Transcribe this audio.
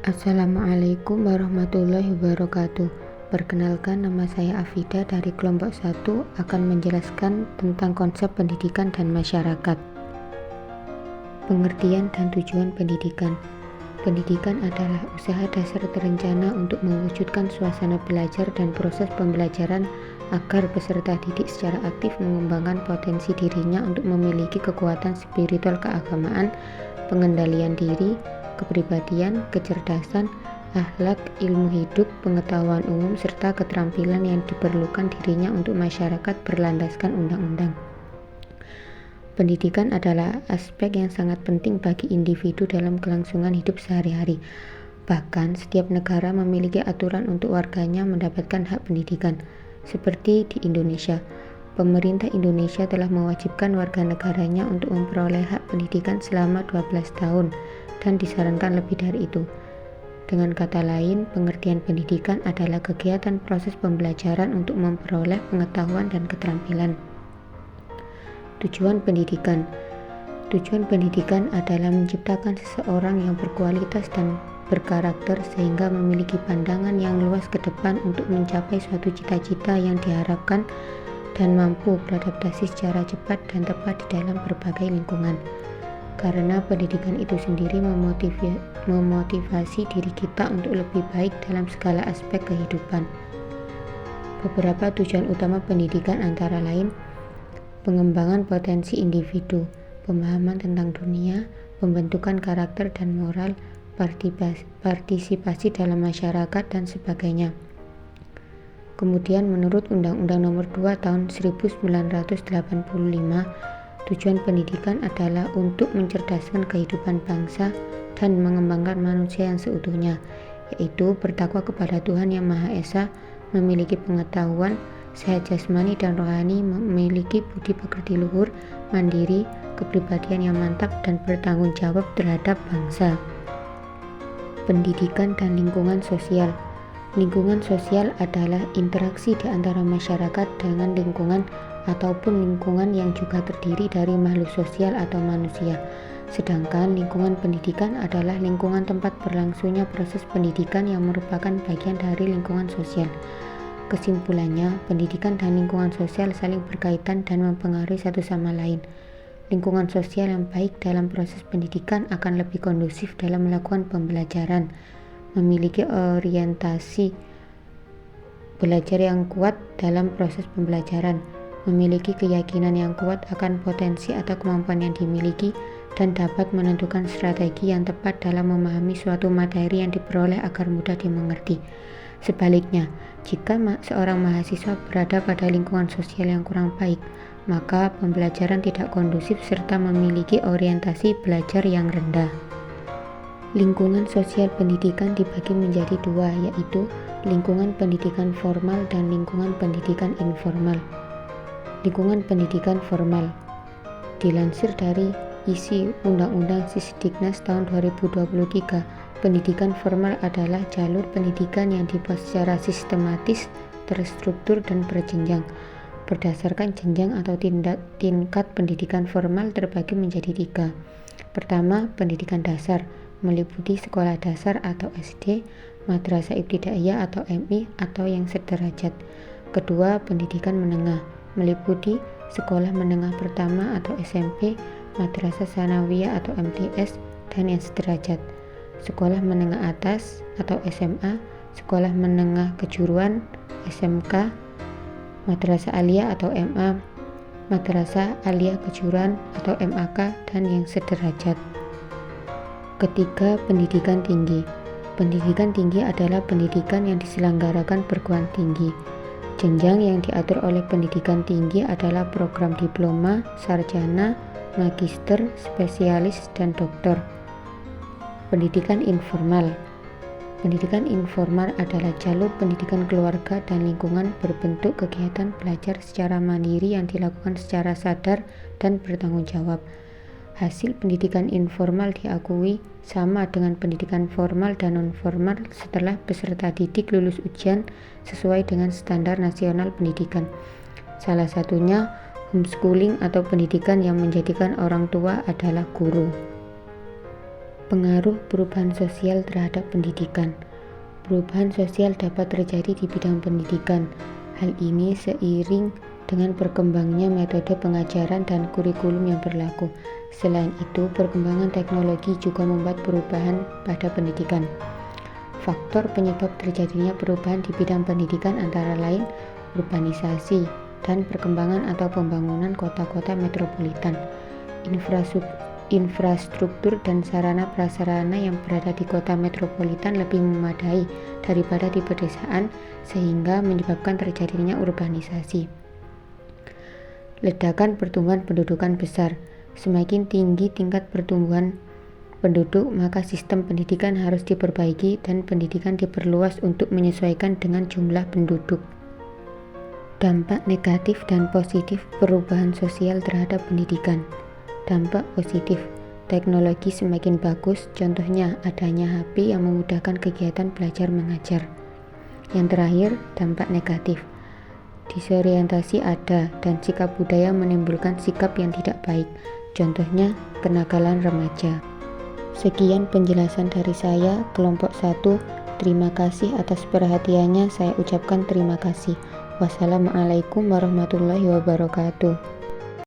Assalamualaikum warahmatullahi wabarakatuh. Perkenalkan, nama saya Afida dari kelompok 1 akan menjelaskan tentang konsep pendidikan dan masyarakat. Pengertian dan tujuan pendidikan. Pendidikan adalah usaha dasar terencana untuk mewujudkan suasana belajar dan proses pembelajaran agar peserta didik secara aktif mengembangkan potensi dirinya untuk memiliki kekuatan spiritual keagamaan, pengendalian diri, kepribadian, kecerdasan, akhlak, ilmu hidup, pengetahuan umum, serta keterampilan yang diperlukan dirinya untuk masyarakat berlandaskan undang-undang. Pendidikan adalah aspek yang sangat penting bagi individu dalam kelangsungan hidup sehari-hari. Bahkan, setiap negara memiliki aturan untuk warganya mendapatkan hak pendidikan. Seperti di Indonesia, pemerintah Indonesia telah mewajibkan warga negaranya untuk memperoleh hak pendidikan selama 12 tahun dan disarankan lebih dari itu. Dengan kata lain, pengertian pendidikan adalah kegiatan proses pembelajaran untuk memperoleh pengetahuan dan keterampilan. Tujuan pendidikan. Tujuan pendidikan adalah menciptakan seseorang yang berkualitas dan berkarakter sehingga memiliki pandangan yang luas ke depan untuk mencapai suatu cita-cita yang diharapkan dan mampu beradaptasi secara cepat dan tepat di dalam berbagai lingkungan. Karena pendidikan itu sendiri memotivasi diri kita untuk lebih baik dalam segala aspek kehidupan. Beberapa tujuan utama pendidikan antara lain: pengembangan potensi individu, pemahaman tentang dunia, pembentukan karakter dan moral, partisipasi dalam masyarakat, dan sebagainya. Kemudian menurut Undang-Undang Nomor 2 Tahun 1985, tujuan pendidikan adalah untuk mencerdaskan kehidupan bangsa dan mengembangkan manusia yang seutuhnya, yaitu bertakwa kepada Tuhan Yang Maha Esa, memiliki pengetahuan, sehat jasmani dan rohani, memiliki budi pekerti luhur, mandiri, kepribadian yang mantap, dan bertanggung jawab terhadap bangsa. Pendidikan dan lingkungan sosial. Lingkungan sosial adalah interaksi di antara masyarakat dengan lingkungan ataupun lingkungan yang juga terdiri dari makhluk sosial atau manusia. Sedangkan lingkungan pendidikan adalah lingkungan tempat berlangsungnya proses pendidikan yang merupakan bagian dari lingkungan sosial. Kesimpulannya, pendidikan dan lingkungan sosial saling berkaitan dan mempengaruhi satu sama lain. Lingkungan sosial yang baik dalam proses pendidikan akan lebih kondusif dalam melakukan pembelajaran, memiliki orientasi belajar yang kuat dalam proses pembelajaran, memiliki keyakinan yang kuat akan potensi atau kemampuan yang dimiliki, dan dapat menentukan strategi yang tepat dalam memahami suatu materi yang diperoleh agar mudah dimengerti. Sebaliknya, jika seorang mahasiswa berada pada lingkungan sosial yang kurang baik, maka pembelajaran tidak kondusif serta memiliki orientasi belajar yang rendah. Lingkungan sosial pendidikan dibagi menjadi dua, yaitu lingkungan pendidikan formal dan lingkungan pendidikan informal. Lingkungan pendidikan formal dilansir dari isi Undang-Undang Sisdiknas tahun 2023. Pendidikan formal adalah jalur pendidikan yang dibuat secara sistematis, terstruktur, dan berjenjang. Berdasarkan jenjang atau tingkat pendidikan formal terbagi menjadi 3. Pertama, pendidikan dasar, meliputi sekolah dasar atau SD, madrasah ibtidaiyah atau MI atau yang sederajat. Kedua, pendidikan menengah, meliputi sekolah menengah pertama atau SMP, madrasah sanawiyah atau MTS, dan yang sederajat. Sekolah menengah atas atau SMA, sekolah menengah kejuruan SMK, madrasah aliyah atau MA, madrasah aliyah kejuruan atau MAK, dan yang sederajat. Ketiga, pendidikan tinggi. Pendidikan tinggi adalah pendidikan yang diselenggarakan perguruan tinggi. Jenjang yang diatur oleh pendidikan tinggi adalah program diploma, sarjana, magister, spesialis, dan doktor. Pendidikan informal. Pendidikan informal adalah jalur pendidikan keluarga dan lingkungan berbentuk kegiatan belajar secara mandiri yang dilakukan secara sadar dan bertanggung jawab. Hasil pendidikan informal diakui sama dengan pendidikan formal dan non-formal setelah peserta didik lulus ujian sesuai dengan standar nasional pendidikan. Salah satunya homeschooling atau pendidikan yang menjadikan orang tua adalah guru. Pengaruh perubahan sosial terhadap pendidikan. Perubahan sosial dapat terjadi di bidang pendidikan. Hal ini seiring dengan berkembangnya metode pengajaran dan kurikulum yang berlaku. Selain itu, perkembangan teknologi juga membuat perubahan pada pendidikan. Faktor penyebab terjadinya perubahan di bidang pendidikan antara lain urbanisasi dan perkembangan atau pembangunan kota-kota metropolitan. Infrastruktur dan sarana prasarana yang berada di kota metropolitan lebih memadai daripada di pedesaan, sehingga menyebabkan terjadinya urbanisasi. Ledakan pertumbuhan pendudukan besar. Semakin tinggi tingkat pertumbuhan penduduk, maka sistem pendidikan harus diperbaiki dan pendidikan diperluas untuk menyesuaikan dengan jumlah penduduk. Dampak negatif dan positif perubahan sosial terhadap pendidikan. Dampak positif, teknologi semakin bagus, contohnya adanya HP yang memudahkan kegiatan belajar mengajar. Yang terakhir, dampak negatif, disorientasi ada dan sikap budaya menimbulkan sikap yang tidak baik, contohnya kenakalan remaja. Sekian penjelasan dari saya, kelompok 1. Terima kasih atas perhatiannya, saya ucapkan terima kasih. Wassalamualaikum warahmatullahi wabarakatuh.